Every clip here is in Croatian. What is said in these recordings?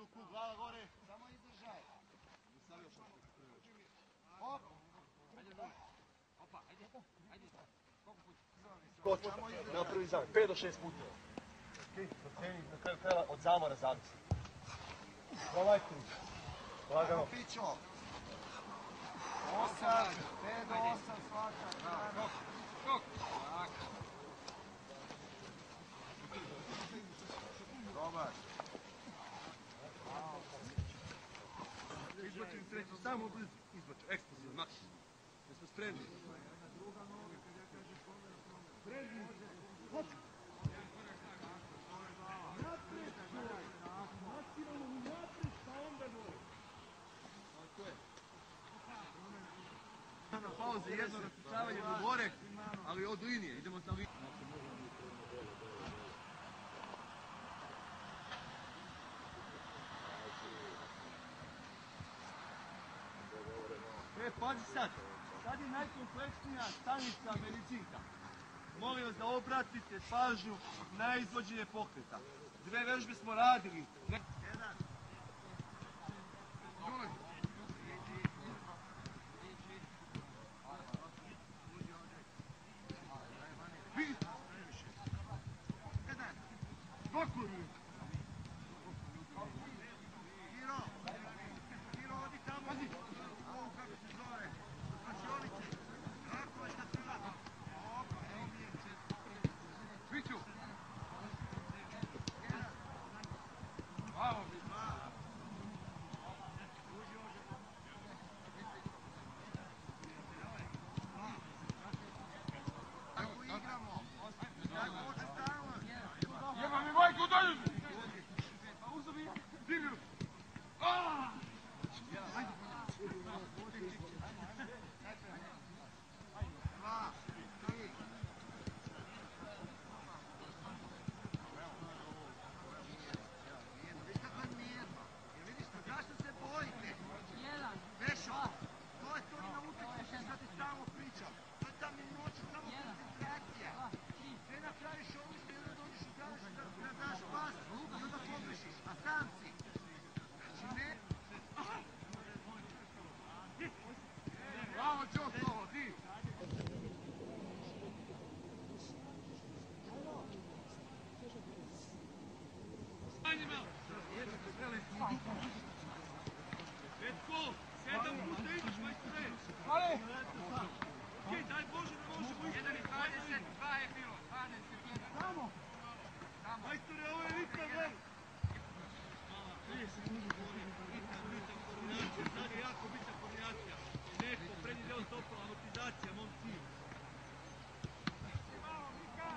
ruku, glava gore. Samo izdržaj. Hop. Opa, ajde. Koliko puta? Na prvi zamor, 5 do 6 puta. Proceni na kraju krajeva od zamora zavisi. Ovaj krug. Lagano. Pićo. 8, 5 do 8 svaka. Skok. Dobar. Izbačim treći, samo blizu. Izbačim, eksplozivno, maksimum. Jesmo spremni? Spremni. Hop. Naprijed, maksimalno naprijed, pa onda dole. Tako je. Na pauze, jedno raspucavanje do gore, ali od linije, idemo na liniju. Pazi sad, sad je najkompleksnija stanica medicinka. Molim vas da obratite pažnju na izvođenje pokreta. 2 vežbe smo radili. Jedan. Dole. Vidite. Jedan. Dvokur. Hiro. Hiro, odi tamo. Pazi. Ovo kako se zove. Zvačionice. Kako je da prva? Opa, evo mi je. Viću. Jedan. Bravo mi. Uži ože. Tako igramo. Tako hoće stalno. Jeba mi majku dođu. Pa uzovi. Dignu. Ajde. Dva, tri. Vidiš kako je mirno? Jer vidiš, zašto se bojite? Vešo, to je to i na utakmici što ti stalno pričam. To je ta minuća, samo koncentracija. Ne napraviš ovu što i onda dođeš u završi da daš pas i onda pogrešiš, a sam si. Znači ne... Bravo, Ćosko, ti! Petko, 7 puta ideš, majstore! Ale! Okej, daj Bože da možemo ići! 1:22 je bilo, 21. Samo! Majstore, ovo je ritam, gledaj! 30 sekundi gore, ritam, koordinacija, sad je jako bitna koordinacija. Neko, prednji deo stopala, amortizacija, momci. Malo, Mika!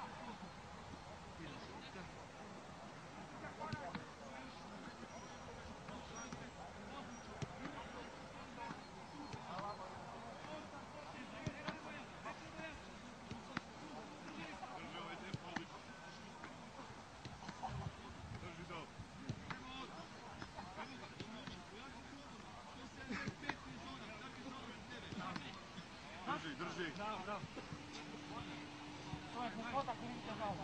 Drži. Bravo. To je potak, vidite, bravo.